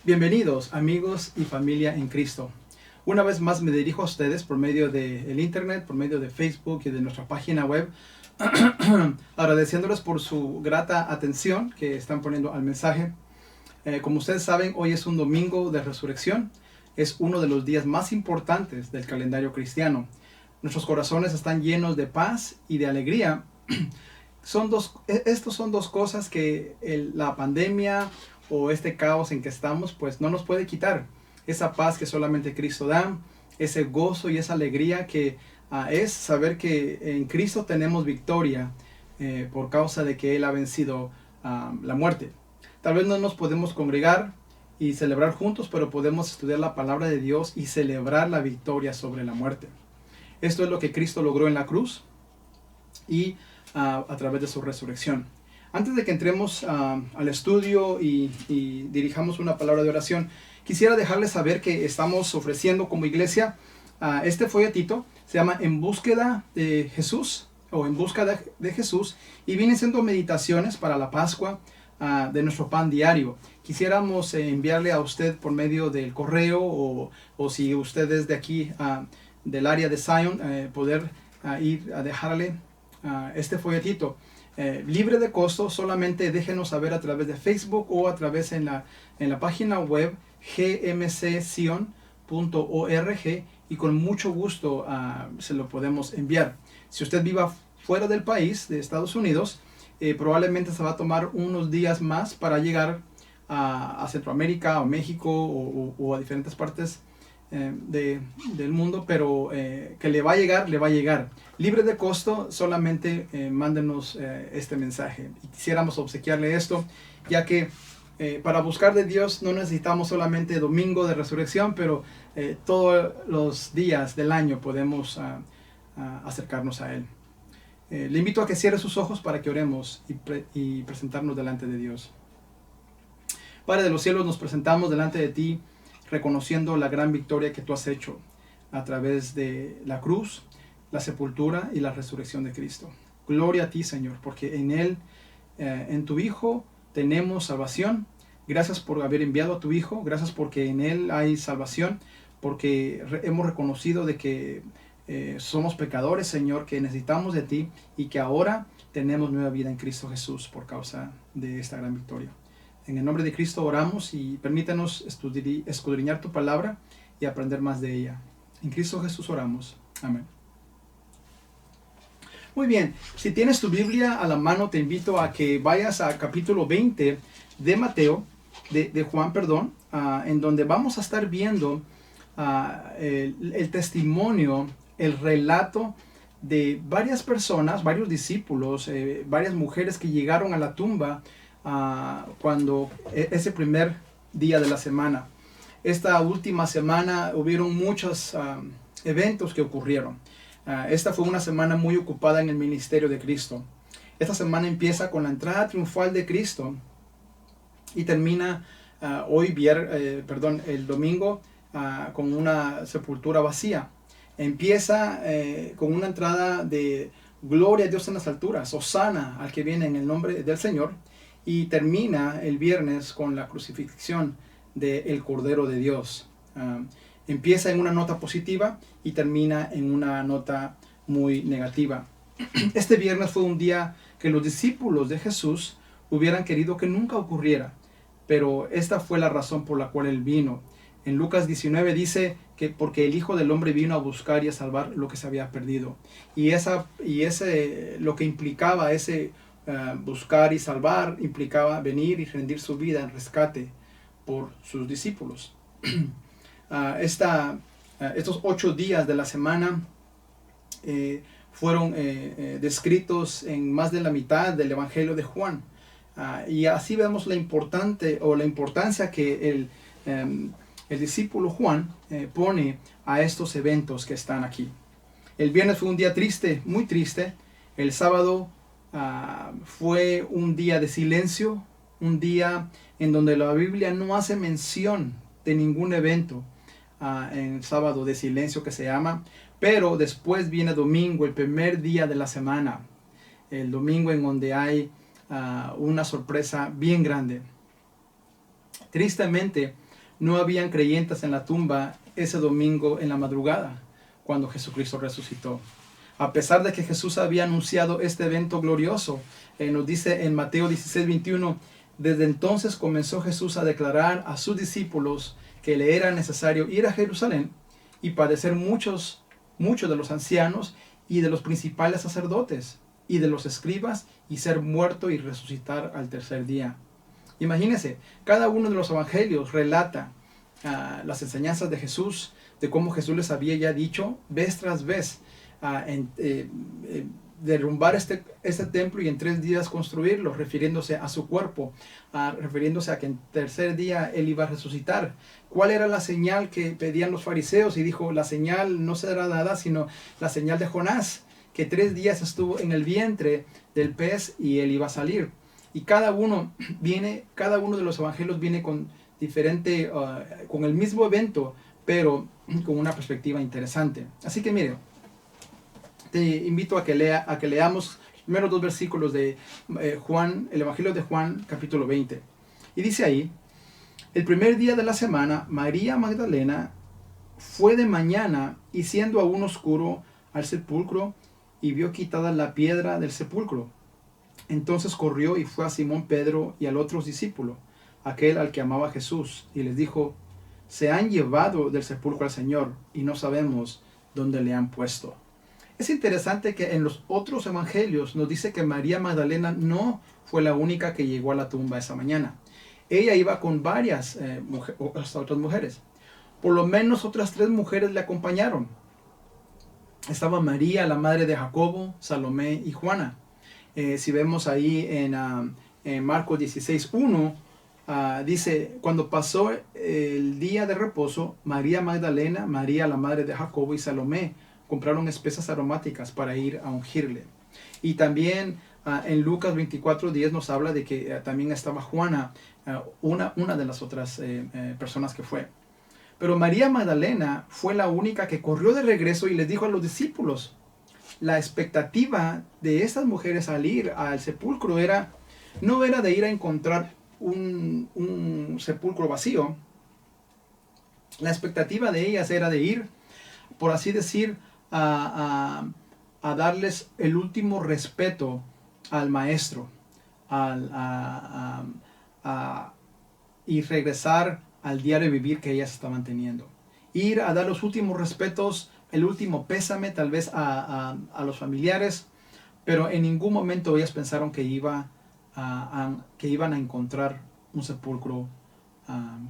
Bienvenidos amigos y familia en Cristo. Una vez más me dirijo a ustedes por medio del internet, por medio de Facebook y de nuestra página web, agradeciéndoles por su grata atención que están poniendo al mensaje. Como ustedes saben, hoy es un domingo de resurrección. Es uno de los días más importantes del calendario cristiano. Nuestros corazones están llenos de paz y de alegría. Estos son dos cosas que la pandemia o este caos en que estamos pues no nos puede quitar. Esa paz que solamente Cristo da, ese gozo y esa alegría que es saber que en Cristo tenemos victoria por causa de que Él ha vencido la muerte. Tal vez no nos podemos congregar y celebrar juntos, pero podemos estudiar la palabra de Dios y celebrar la victoria sobre la muerte. Esto es lo que Cristo logró en la cruz y a través de su resurrección. Antes de que entremos al estudio y dirijamos una palabra de oración, quisiera dejarles saber que estamos ofreciendo como iglesia este folletito. Se llama En Búsqueda de Jesús o En Busca de Jesús, y vienen siendo meditaciones para la Pascua de nuestro pan diario. Quisiéramos enviarle a usted por medio del correo o si usted es de aquí del área de Zion, poder ir a dejarle este folletito. Libre de costo. Solamente déjenos saber a través de Facebook o a través en la página web gmcsion.org y con mucho gusto se lo podemos enviar. Si usted viva fuera del país de Estados Unidos, probablemente se va a tomar unos días más para llegar a Centroamérica o México o a diferentes partes del mundo, pero que le va a llegar libre de costo. Solamente mándenos este mensaje y quisiéramos obsequiarle esto, ya que para buscar de Dios no necesitamos solamente domingo de resurrección, pero todos los días del año podemos acercarnos a Él. Le invito a que cierre sus ojos para que oremos y presentarnos delante de Dios. Padre de los cielos, nos presentamos delante de ti, reconociendo la gran victoria que tú has hecho a través de la cruz, la sepultura y la resurrección de Cristo. Gloria a ti, Señor, porque en Él, en tu Hijo, tenemos salvación. Gracias por haber enviado a tu Hijo, gracias porque en Él hay salvación, porque hemos reconocido de que somos pecadores, Señor, que necesitamos de ti y que ahora tenemos nueva vida en Cristo Jesús por causa de esta gran victoria. En el nombre de Cristo oramos y permítanos escudriñar tu palabra y aprender más de ella. En Cristo Jesús oramos. Amén. Muy bien, si tienes tu Biblia a la mano, te invito a que vayas a capítulo 20 de Mateo, de Juan, perdón, en donde vamos a estar viendo el testimonio, el relato de varias personas, varios discípulos, varias mujeres que llegaron a la tumba cuando ese primer día de la semana. Esta última semana hubieron muchos eventos que ocurrieron. Esta fue una semana muy ocupada en el ministerio de Cristo. Esta semana empieza con la entrada triunfal de Cristo y termina el domingo con una sepultura vacía. Empieza con una entrada de gloria a Dios en las alturas, hosana al que viene en el nombre del Señor, y termina el viernes con la crucifixión del Cordero de Dios. Empieza en una nota positiva y termina en una nota muy negativa. Este viernes fue un día que los discípulos de Jesús hubieran querido que nunca ocurriera, pero esta fue la razón por la cual Él vino. En Lucas 19 dice que porque el Hijo del Hombre vino a buscar y a salvar lo que se había perdido. Y lo que implicaba ese buscar y salvar, implicaba venir y rendir su vida en rescate por sus discípulos. Estos 8 días de la semana fueron descritos en más de la mitad del Evangelio de Juan. Y así vemos la importancia que el discípulo Juan pone a estos eventos que están aquí. El viernes fue un día triste, muy triste. El sábado fue un día de silencio, un día en donde la Biblia no hace mención de ningún evento en sábado de silencio que se llama, pero después viene domingo, el primer día de la semana, el domingo en donde hay una sorpresa bien grande. Tristemente, no habían creyentes en la tumba ese domingo en la madrugada, cuando Jesucristo resucitó. A pesar de que Jesús había anunciado este evento glorioso, nos dice en Mateo 16:21, desde entonces comenzó Jesús a declarar a sus discípulos que le era necesario ir a Jerusalén y padecer muchos de los ancianos y de los principales sacerdotes y de los escribas y ser muerto y resucitar al tercer día. Imagínense, cada uno de los evangelios relata las enseñanzas de Jesús, de cómo Jesús les había ya dicho vez tras vez derrumbar este templo y en 3 días construirlo, refiriéndose a su cuerpo, refiriéndose a que en tercer día Él iba a resucitar. ¿Cuál era la señal que pedían los fariseos? Y dijo, la señal no será dada, sino la señal de Jonás, que 3 días estuvo en el vientre del pez y Él iba a salir. Y cada uno de los evangelios viene con diferente, con el mismo evento, pero con una perspectiva interesante. Así que mire, te invito a que leamos los primeros 2 versículos de Juan, el Evangelio de Juan, capítulo 20. Y dice ahí, el primer día de la semana, María Magdalena fue de mañana y siendo aún oscuro al sepulcro y vio quitada la piedra del sepulcro. Entonces corrió y fue a Simón Pedro y al otro discípulo, aquel al que amaba Jesús, y les dijo, se han llevado del sepulcro al Señor y no sabemos dónde le han puesto. Es interesante que en los otros evangelios nos dice que María Magdalena no fue la única que llegó a la tumba esa mañana. Ella iba con varias otras mujeres. Por lo menos otras 3 mujeres le acompañaron. Estaba María, la madre de Jacobo, Salomé y Juana. Si vemos ahí en Marcos 16:1, dice, cuando pasó el día de reposo, María Magdalena, María la madre de Jacobo y Salomé compraron especias aromáticas para ir a ungirle. Y también en Lucas 24:10 nos habla de que también estaba Juana, una de las otras personas que fue. Pero María Magdalena fue la única que corrió de regreso y les dijo a los discípulos. La expectativa de estas mujeres al ir al sepulcro no era de ir a encontrar un sepulcro vacío. La expectativa de ellas era de ir, por así decir, a darles el último respeto al maestro y regresar al diario vivir que ellas estaban teniendo. Ir a dar los últimos respetos, el último pésame tal vez a los familiares, pero en ningún momento ellas pensaron que iban a encontrar un sepulcro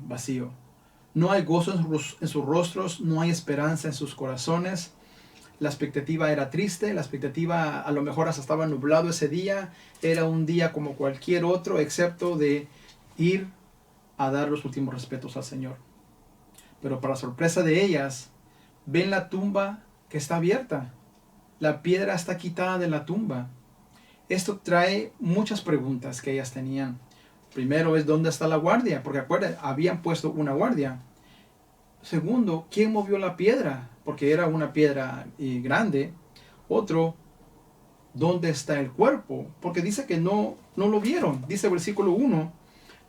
vacío. No hay gozo en sus rostros, no hay esperanza en sus corazones. La expectativa era triste, la expectativa a lo mejor hasta estaba nublado ese día, era un día como cualquier otro, excepto de ir a dar los últimos respetos al Señor. Pero para sorpresa de ellas, ven la tumba que está abierta. La piedra está quitada de la tumba. Esto trae muchas preguntas que ellas tenían. Primero es, ¿dónde está la guardia? Porque acuérdense, habían puesto una guardia. Segundo, ¿quién movió la piedra? Porque era una piedra grande. Otro, ¿dónde está el cuerpo? Porque dice que no lo vieron. Dice el versículo 1,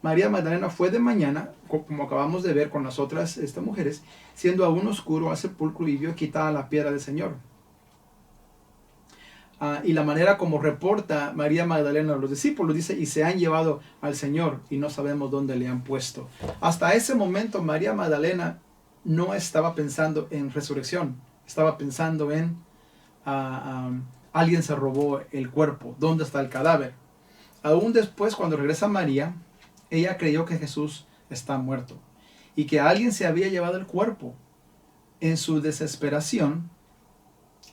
María Magdalena fue de mañana, como acabamos de ver con las otras mujeres, siendo aún oscuro al sepulcro y vio quitada la piedra del Señor. Y la manera como reporta María Magdalena a los discípulos, dice, y se han llevado al Señor y no sabemos dónde le han puesto. Hasta ese momento María Magdalena no estaba pensando en resurrección, estaba pensando en alguien se robó el cuerpo, ¿dónde está el cadáver? Aún después, cuando regresa María, ella creyó que Jesús está muerto y que alguien se había llevado el cuerpo. En su desesperación,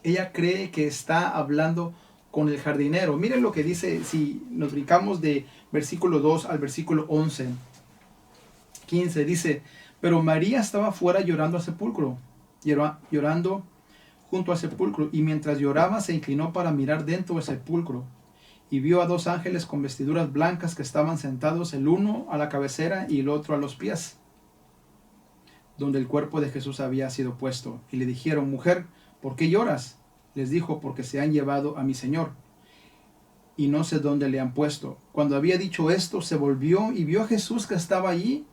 ella cree que está hablando con el jardinero. Miren lo que dice, si nos brincamos de versículo 2 al versículo 15, dice, pero María estaba fuera llorando al sepulcro, llorando junto al sepulcro, y mientras lloraba se inclinó para mirar dentro del sepulcro, y vio a 2 ángeles con vestiduras blancas que estaban sentados, el uno a la cabecera y el otro a los pies, donde el cuerpo de Jesús había sido puesto. Y le dijeron, mujer, ¿por qué lloras? Les dijo, porque se han llevado a mi Señor, y no sé dónde le han puesto. Cuando había dicho esto, se volvió y vio a Jesús que estaba allí,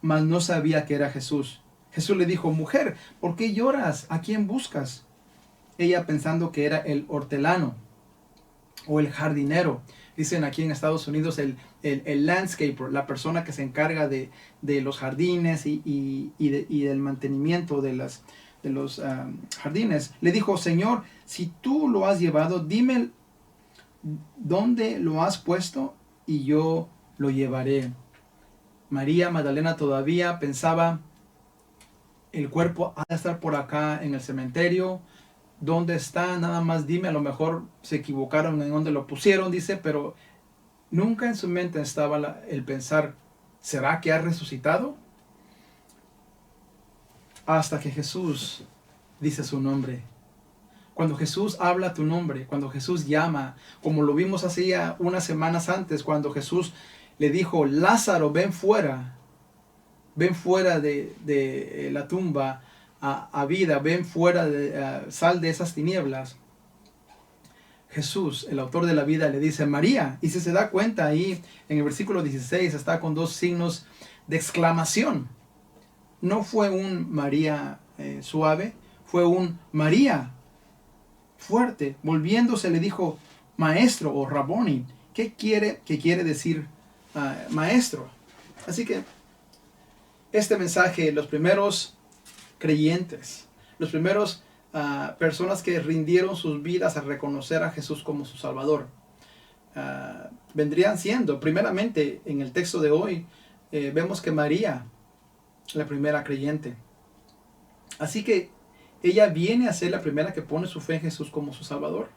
mas no sabía que era Jesús. Jesús le dijo, mujer, ¿por qué lloras? ¿A quién buscas? Ella pensando que era el hortelano o el jardinero. Dicen aquí en Estados Unidos el landscaper, la persona que se encarga de los jardines y del mantenimiento de los jardines. Le dijo, Señor, si tú lo has llevado, dime dónde lo has puesto y yo lo llevaré. María Magdalena todavía pensaba, el cuerpo ha de estar por acá en el cementerio. ¿Dónde está? Nada más dime, a lo mejor se equivocaron en dónde lo pusieron, dice, pero nunca en su mente estaba el pensar, ¿será que ha resucitado? Hasta que Jesús dice su nombre. Cuando Jesús habla tu nombre, cuando Jesús llama, como lo vimos hace unas semanas antes, cuando Jesús le dijo, Lázaro, ven fuera de la tumba a vida, ven fuera, sal de esas tinieblas. Jesús, el autor de la vida, le dice, María, y si se da cuenta ahí en el versículo 16 está con dos signos de exclamación. No fue un María suave, fue un María fuerte. Volviéndose le dijo, maestro o Raboni. ¿Qué quiere decir maestro? Así que este mensaje, los primeros creyentes, los primeros personas que rindieron sus vidas a reconocer a Jesús como su Salvador, vendrían siendo, primeramente en el texto de hoy, vemos que María, la primera creyente. Así que ella viene a ser la primera que pone su fe en Jesús como su Salvador.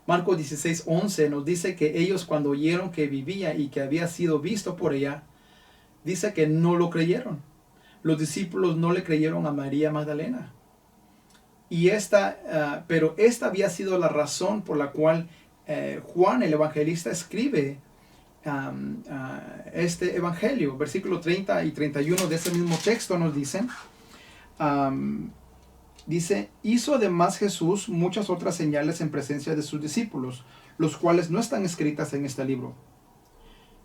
Marcos 16:11 nos dice que ellos cuando oyeron que vivía y que había sido visto por ella, dice que no lo creyeron. Los discípulos no le creyeron a María Magdalena. Pero esta había sido la razón por la cual Juan el evangelista escribe este evangelio. Versículo 30 y 31 de ese mismo texto nos dicen, dice, hizo además Jesús muchas otras señales en presencia de sus discípulos, los cuales no están escritas en este libro.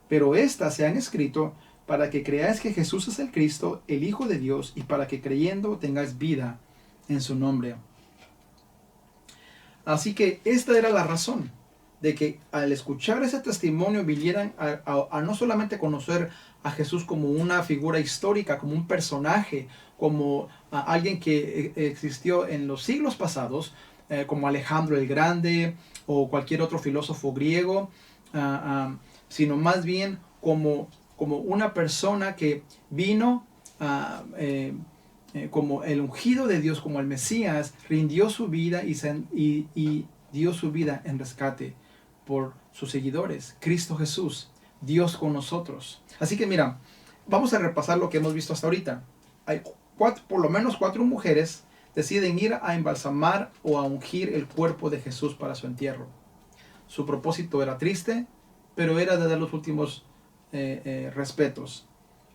Pero estas se han escrito para que creáis que Jesús es el Cristo, el Hijo de Dios, y para que creyendo tengáis vida en su nombre. Así que esta era la razón de que al escuchar ese testimonio vinieran a no solamente conocer a Jesús como una figura histórica, como un personaje, como alguien que existió en los siglos pasados, como Alejandro el Grande o cualquier otro filósofo griego, sino más bien como una persona que vino como el ungido de Dios, como el Mesías, rindió su vida y dio su vida en rescate por sus seguidores. Cristo Jesús, Dios con nosotros. Así que mira, vamos a repasar lo que hemos visto hasta ahorita. Hay por lo menos 4 mujeres deciden ir a embalsamar o a ungir el cuerpo de Jesús para su entierro. Su propósito era triste, pero era de dar los últimos respetos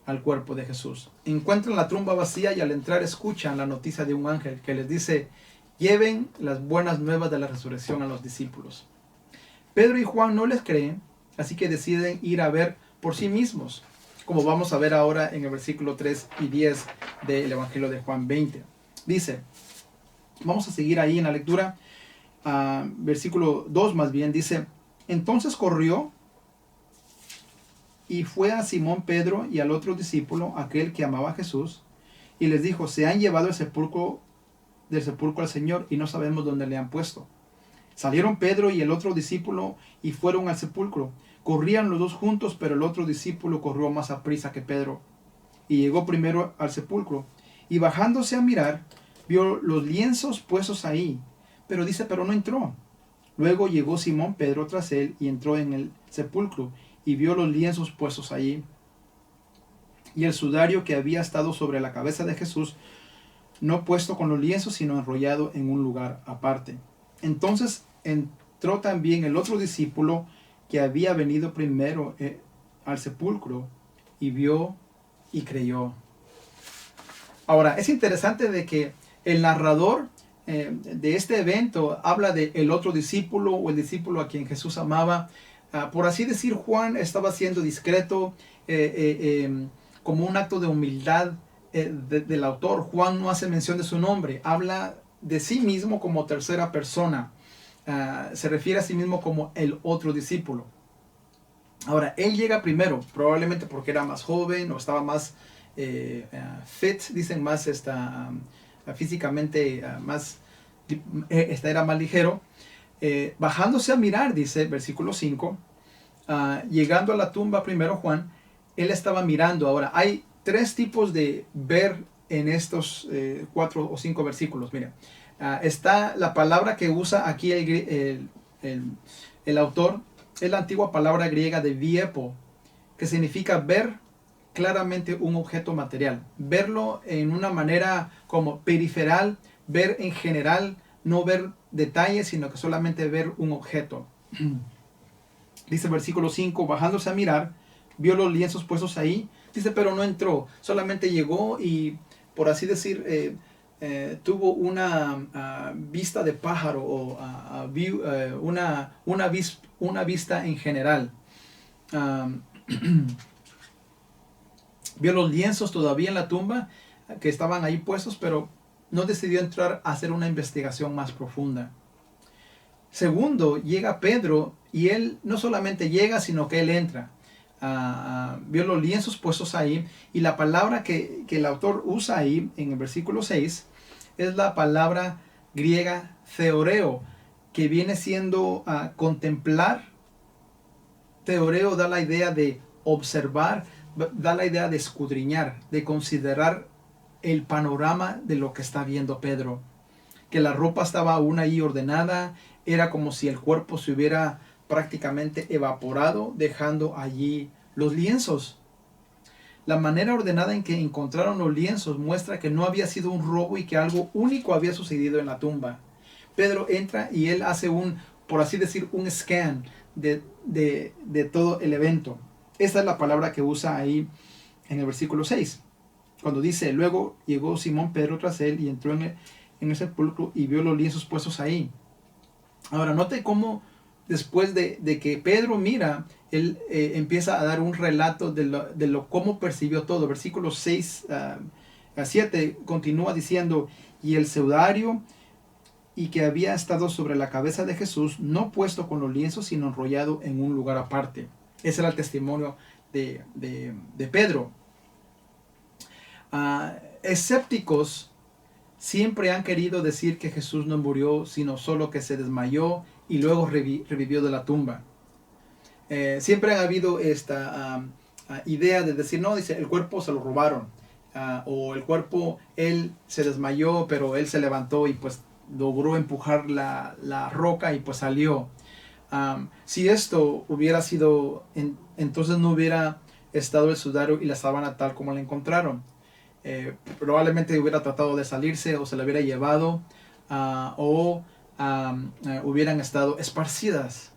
al cuerpo de Jesús. Encuentran la tumba vacía y al entrar escuchan la noticia de un ángel que les dice, lleven las buenas nuevas de la resurrección a los discípulos. Pedro y Juan no les creen, así que deciden ir a ver por sí mismos, como vamos a ver ahora en el versículo 3 y 10 del Evangelio de Juan 20. Dice, vamos a seguir ahí en la lectura, versículo 2 más bien, dice, entonces corrió y fue a Simón Pedro y al otro discípulo, aquel que amaba a Jesús, y les dijo, se han llevado del sepulcro al Señor y no sabemos dónde le han puesto. Salieron Pedro y el otro discípulo y fueron al sepulcro. Corrían los dos juntos, pero el otro discípulo corrió más aprisa que Pedro y llegó primero al sepulcro. Y bajándose a mirar, vio los lienzos puestos ahí, pero no entró. Luego llegó Simón Pedro tras él y entró en el sepulcro y vio los lienzos puestos allí y el sudario que había estado sobre la cabeza de Jesús, no puesto con los lienzos, sino enrollado en un lugar aparte. Entonces entró también el otro discípulo que había venido primero al sepulcro y vio y creyó. Ahora, es interesante de que el narrador de este evento habla de el otro discípulo o el discípulo a quien Jesús amaba. Por así decir, Juan estaba siendo discreto, como un acto de humildad del autor. Juan no hace mención de su nombre, habla de sí mismo como tercera persona. Se refiere a sí mismo como el otro discípulo. Ahora, él llega primero, probablemente porque era más joven o estaba más fit, dicen más físicamente más, era más ligero. Bajándose a mirar, dice versículo 5, llegando a la tumba primero Juan, él estaba mirando. Ahora, hay tres tipos de ver en estos 4 o 5 versículos. Mira, está la palabra que usa aquí el autor, es la antigua palabra griega de viepo, que significa ver claramente un objeto material, verlo en una manera como periferal, ver en general, no ver detalles, sino que solamente ver un objeto. Dice el versículo 5, bajándose a mirar, vio los lienzos puestos ahí, dice, pero no entró, solamente llegó y, por así decir, tuvo una vista de pájaro o una vista en general. Vio los lienzos todavía en la tumba que estaban ahí puestos, pero no decidió entrar a hacer una investigación más profunda. Segundo, llega Pedro y él no solamente llega, sino que él entra. Vio los lienzos puestos ahí, y la palabra que el autor usa ahí en el versículo 6 es la palabra griega theoreo, que viene siendo contemplar. Teoreo da la idea de observar, da la idea de escudriñar, de considerar el panorama de lo que está viendo Pedro. Que la ropa estaba aún ahí ordenada, era como si el cuerpo se hubiera prácticamente evaporado, dejando allí los lienzos. La manera ordenada en que encontraron los lienzos muestra que no había sido un robo y que algo único había sucedido en la tumba. Pedro entra y él hace por así decir, un scan de todo el evento. Esta es la palabra que usa ahí en el versículo 6. Cuando dice, luego llegó Simón Pedro tras él y entró en el sepulcro y vio los lienzos puestos ahí. Ahora, note cómo después de que Pedro mira, él empieza a dar un relato de cómo percibió todo. Versículos 6 a 7 continúa diciendo, y el sudario y que había estado sobre la cabeza de Jesús, no puesto con los lienzos, sino enrollado en un lugar aparte. Ese era el testimonio de Pedro. Escépticos siempre han querido decir que Jesús no murió, sino solo que se desmayó y luego revivió de la tumba. Siempre ha habido esta idea de decir, no, dice, el cuerpo se lo robaron. O el cuerpo, él se desmayó, pero él se levantó y pues logró empujar la roca y pues salió. Si esto hubiera sido, entonces no hubiera estado el sudario y la sábana tal como la encontraron. Probablemente hubiera tratado de salirse o se la hubiera llevado, hubieran estado esparcidas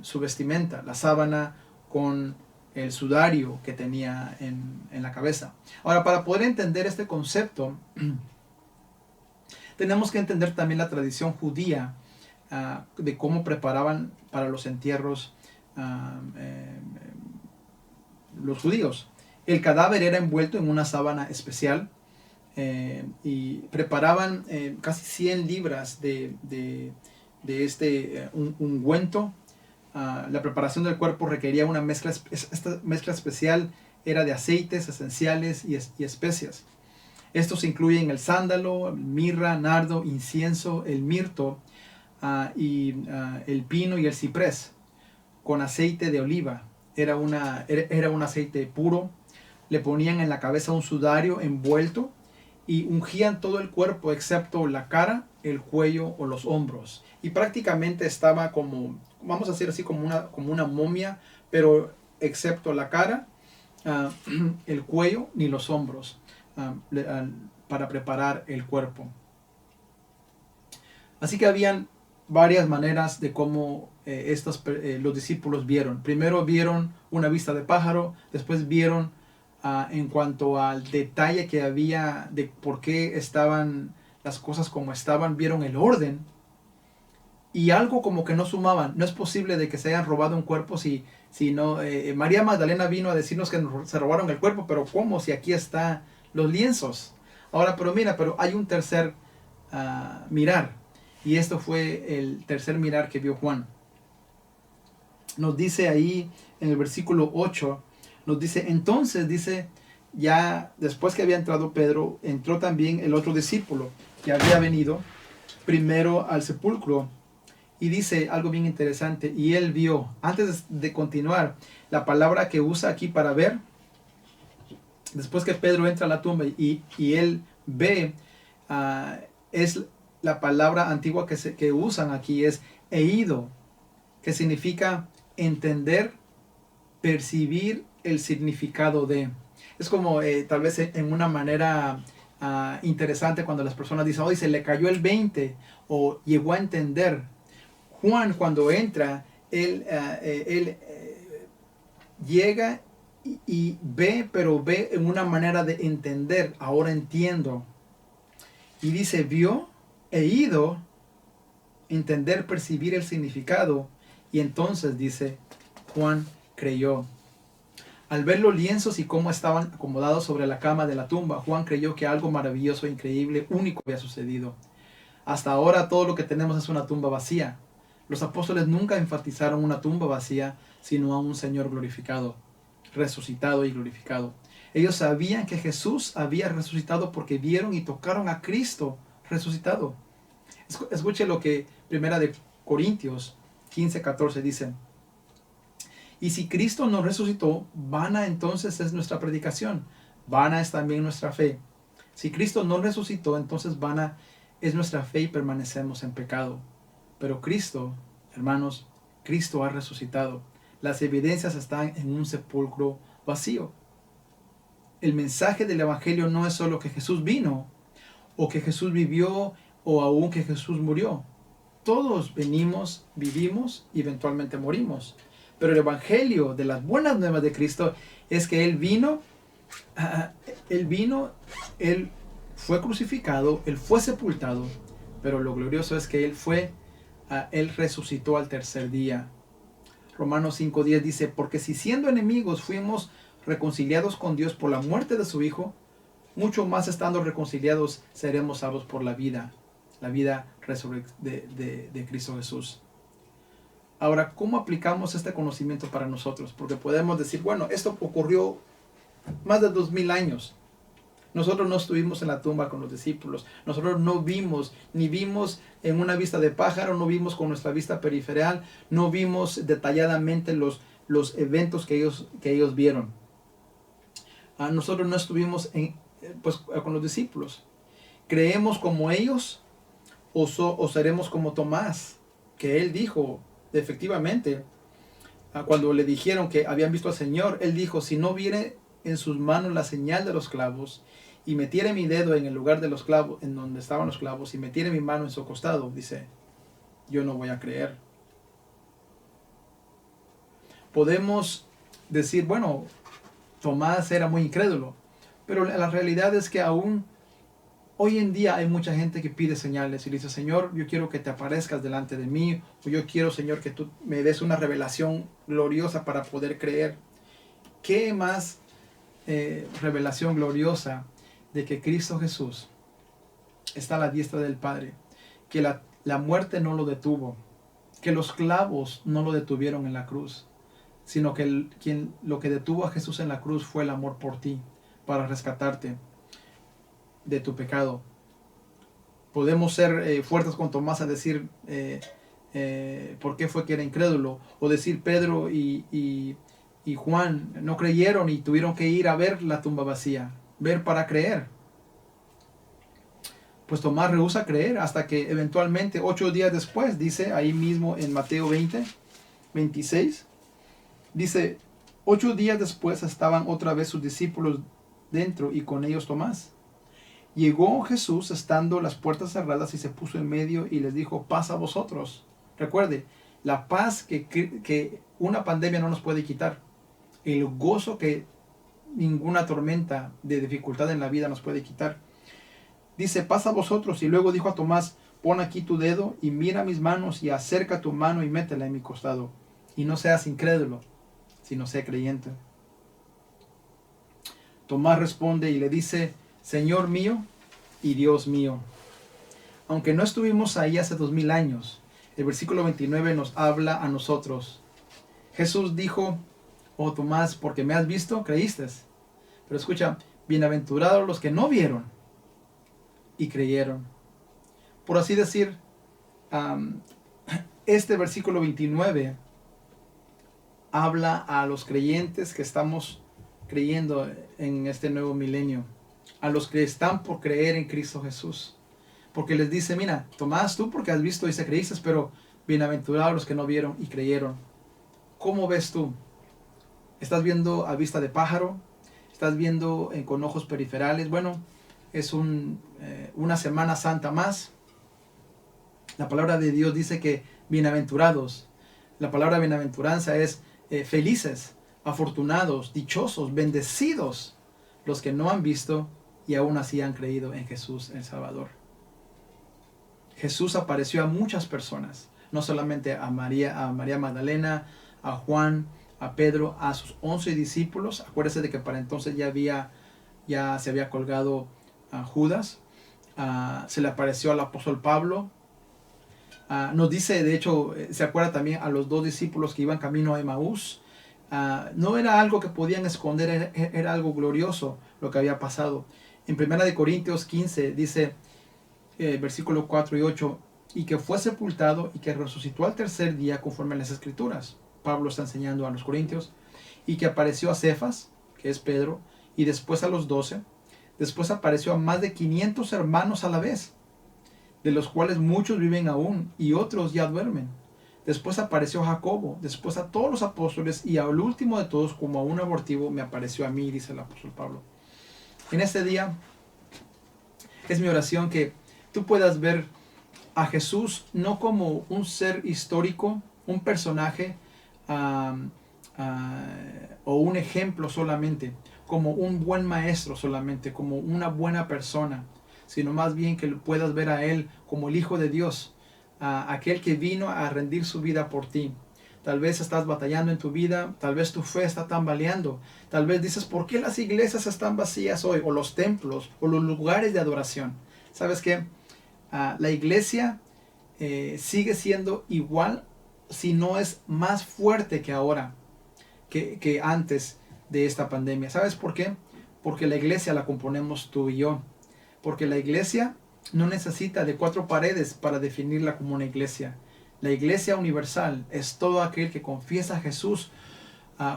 su vestimenta, la sábana con el sudario que tenía en la cabeza. Ahora, para poder entender este concepto, tenemos que entender también la tradición judía de cómo preparaban para los entierros los judíos. El cadáver era envuelto en una sábana especial y preparaban casi 100 libras de este ungüento. La preparación del cuerpo requería una mezcla. Esta mezcla especial era de aceites esenciales y especias. Estos incluyen el sándalo, mirra, nardo, incienso, el mirto el pino y el ciprés, con aceite de oliva. Era un aceite puro. Le ponían en la cabeza un sudario envuelto y ungían todo el cuerpo excepto la cara, el cuello o los hombros. Y prácticamente estaba como, vamos a decir así, como una momia, pero excepto la cara, el cuello ni los hombros, para preparar el cuerpo. Así que habían varias maneras de cómo los discípulos vieron. Primero vieron una vista de pájaro, después vieron en cuanto al detalle que había de por qué estaban las cosas como estaban, vieron el orden y algo como que no sumaban. No es posible de que se hayan robado un cuerpo si sino María Magdalena vino a decirnos que se robaron el cuerpo, pero ¿cómo? Si aquí están los lienzos. Ahora, pero mira, pero hay un tercer mirar, y esto fue el tercer mirar que vio Juan. Nos dice ahí en el versículo 8, nos dice, entonces dice, ya después que había entrado Pedro, entró también el otro discípulo que había venido primero al sepulcro. Y dice algo bien interesante, y él vio, antes de continuar, la palabra que usa aquí para ver, después que Pedro entra a la tumba y él ve, es la palabra antigua que usan aquí, es eido, que significa entender, percibir el significado de. Es como tal vez en una manera interesante cuando las personas dicen, hoy se le cayó el 20 o llegó a entender. Juan cuando entra, él llega y ve, pero ve en una manera de entender. Ahora entiendo. Y dice, vio e ido, entender, percibir el significado. Y entonces dice, Juan creyó. Al ver los lienzos y cómo estaban acomodados sobre la cama de la tumba, Juan creyó que algo maravilloso, increíble, único había sucedido. Hasta ahora todo lo que tenemos es una tumba vacía. Los apóstoles nunca enfatizaron una tumba vacía, sino a un Señor glorificado, resucitado y glorificado. Ellos sabían que Jesús había resucitado porque vieron y tocaron a Cristo resucitado. Escuche lo que Primera de Corintios 15:14 dice. Y si Cristo no resucitó, vana entonces es nuestra predicación, vana es también nuestra fe. Si Cristo no resucitó, entonces vana es nuestra fe y permanecemos en pecado. Pero Cristo, hermanos, Cristo ha resucitado. Las evidencias están en un sepulcro vacío. El mensaje del Evangelio no es solo que Jesús vino, o que Jesús vivió, o aún que Jesús murió. Todos venimos, vivimos y eventualmente morimos. Pero el Evangelio de las buenas nuevas de Cristo es que Él vino, Él fue crucificado, Él fue sepultado, pero lo glorioso es que Él resucitó al tercer día. Romanos 5:10 dice, porque si siendo enemigos fuimos reconciliados con Dios por la muerte de su Hijo, mucho más estando reconciliados seremos salvos por la vida de Cristo Jesús. Ahora, ¿cómo aplicamos este conocimiento para nosotros? Porque podemos decir, bueno, esto ocurrió más de 2000 años. Nosotros no estuvimos en la tumba con los discípulos. Nosotros no vimos, ni vimos en una vista de pájaro, no vimos con nuestra vista periferial, no vimos detalladamente los eventos que ellos vieron. Nosotros no estuvimos con los discípulos. ¿Creemos como ellos o seremos como Tomás? Que él dijo, efectivamente, cuando le dijeron que habían visto al Señor, él dijo, si no viere en sus manos la señal de los clavos, y metiere mi dedo en el lugar de los clavos, en donde estaban los clavos, y metiere mi mano en su costado, dice, yo no voy a creer. Podemos decir, bueno, Tomás era muy incrédulo, pero la realidad es que aún hoy en día hay mucha gente que pide señales y le dice, Señor, yo quiero que te aparezcas delante de mí, o yo quiero, Señor, que tú me des una revelación gloriosa para poder creer. ¿Qué más revelación gloriosa de que Cristo Jesús está a la diestra del Padre, que la muerte no lo detuvo, que los clavos no lo detuvieron en la cruz, sino que lo que detuvo a Jesús en la cruz fue el amor por ti, para rescatarte de tu pecado? Podemos ser fuertes con Tomás a decir por qué fue que era incrédulo, o decir Pedro y Juan no creyeron y tuvieron que ir a ver la tumba vacía, ver para creer. Pues Tomás rehúsa creer hasta que eventualmente 8 días después, dice ahí mismo en Mateo 20:26, dice, 8 días después estaban otra vez sus discípulos dentro y con ellos Tomás. Llegó Jesús estando las puertas cerradas y se puso en medio y les dijo, paz a vosotros. Recuerde, la paz que una pandemia no nos puede quitar, el gozo que ninguna tormenta de dificultad en la vida nos puede quitar. Dice, paz a vosotros. Y luego dijo a Tomás, pon aquí tu dedo y mira mis manos y acerca tu mano y métela en mi costado. Y no seas incrédulo, sino sé creyente. Tomás responde y le dice, Señor mío y Dios mío. Aunque no estuvimos ahí hace 2000 años, el versículo 29 nos habla a nosotros. Jesús dijo, oh Tomás, porque me has visto, creíste. Pero escucha, bienaventurados los que no vieron y creyeron. Por así decir, este versículo 29 habla a los creyentes que estamos creyendo en este nuevo milenio, a los que están por creer en Cristo Jesús. Porque les dice, mira, Tomás, tú porque has visto y se creíste, pero bienaventurados los que no vieron y creyeron. ¿Cómo ves tú? ¿Estás viendo a vista de pájaro? ¿Estás viendo con ojos periferales? Bueno, es una Semana Santa más. La palabra de Dios dice que bienaventurados. La palabra bienaventuranza es felices, afortunados, dichosos, bendecidos los que no han visto y aún así han creído en Jesús el Salvador. Jesús apareció a muchas personas, no solamente a María Magdalena, a Juan, a Pedro, a sus 11 discípulos. Acuérdense de que para entonces ya se había colgado a Judas. Se le apareció al apóstol Pablo. Nos dice, de hecho, se acuerda también a los 2 discípulos que iban camino a Emaús. No era algo que podían esconder, era algo glorioso lo que había pasado. En 1 Corintios 15 dice, versículos 4 y 8, y que fue sepultado y que resucitó al tercer día conforme a las Escrituras. Pablo está enseñando a los corintios. Y que apareció a Cefas, que es Pedro, y después a los 12. Después apareció a más de 500 hermanos a la vez, de los cuales muchos viven aún y otros ya duermen. Después apareció a Jacobo, después a todos los apóstoles y al último de todos, como a un abortivo, me apareció a mí, dice el apóstol Pablo. En este día es mi oración que tú puedas ver a Jesús no como un ser histórico, un personaje o un ejemplo solamente, como un buen maestro solamente, como una buena persona, sino más bien que puedas ver a Él como el Hijo de Dios, aquel que vino a rendir su vida por ti. Tal vez estás batallando en tu vida, tal vez tu fe está tambaleando, tal vez dices, ¿por qué las iglesias están vacías hoy? O los templos, o los lugares de adoración. ¿Sabes qué? La iglesia sigue siendo igual, si no es más fuerte que ahora, que antes de esta pandemia. ¿Sabes por qué? Porque la iglesia la componemos tú y yo. Porque la iglesia no necesita de 4 paredes para definirla como una iglesia. La iglesia universal es todo aquel que confiesa a Jesús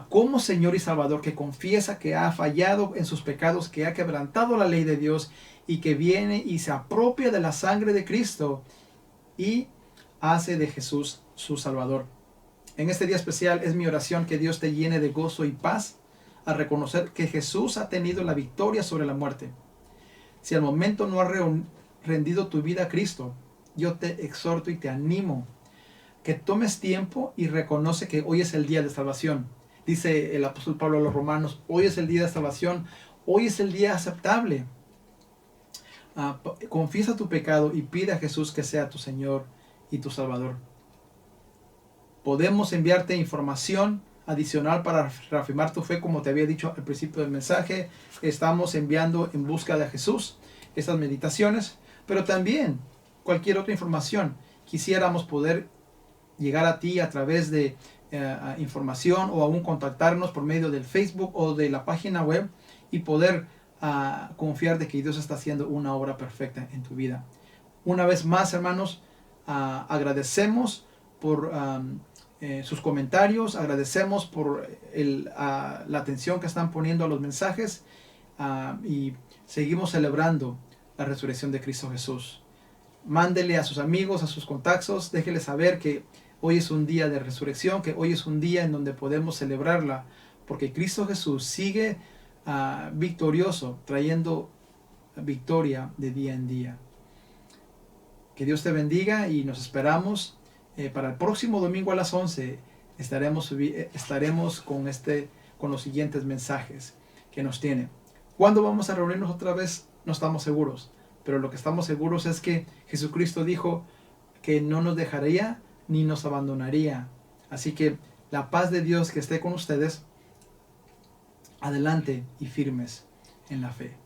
como Señor y Salvador, que confiesa que ha fallado en sus pecados, que ha quebrantado la ley de Dios y que viene y se apropia de la sangre de Cristo y hace de Jesús su Salvador. En este día especial es mi oración que Dios te llene de gozo y paz al reconocer que Jesús ha tenido la victoria sobre la muerte. Si al momento no has rendido tu vida a Cristo, yo te exhorto y te animo que tomes tiempo y reconoce que hoy es el día de salvación. Dice el apóstol Pablo a los romanos, hoy es el día de salvación, hoy es el día aceptable. Confiesa tu pecado y pide a Jesús que sea tu Señor y tu Salvador. Podemos enviarte información adicional para reafirmar tu fe, como te había dicho al principio del mensaje. Estamos enviando En Busca de Jesús estas meditaciones, pero también cualquier otra información. Quisiéramos poder llegar a ti a través de información o aún contactarnos por medio del Facebook o de la página web y poder confiar de que Dios está haciendo una obra perfecta en tu vida. Una vez más, hermanos, agradecemos por sus comentarios, agradecemos por la atención que están poniendo a los mensajes y seguimos celebrando la resurrección de Cristo Jesús. Mándele a sus amigos, a sus contactos, déjele saber que hoy es un día de resurrección, que hoy es un día en donde podemos celebrarla, porque Cristo Jesús sigue victorioso, trayendo victoria de día en día. Que Dios te bendiga y nos esperamos para el próximo domingo a las 11. Estaremos con los siguientes mensajes que nos tiene. ¿Cuándo vamos a reunirnos otra vez? No estamos seguros, pero lo que estamos seguros es que Jesucristo dijo que no nos dejaría ni nos abandonaría. Así que la paz de Dios que esté con ustedes. adelante y firmes en la fe.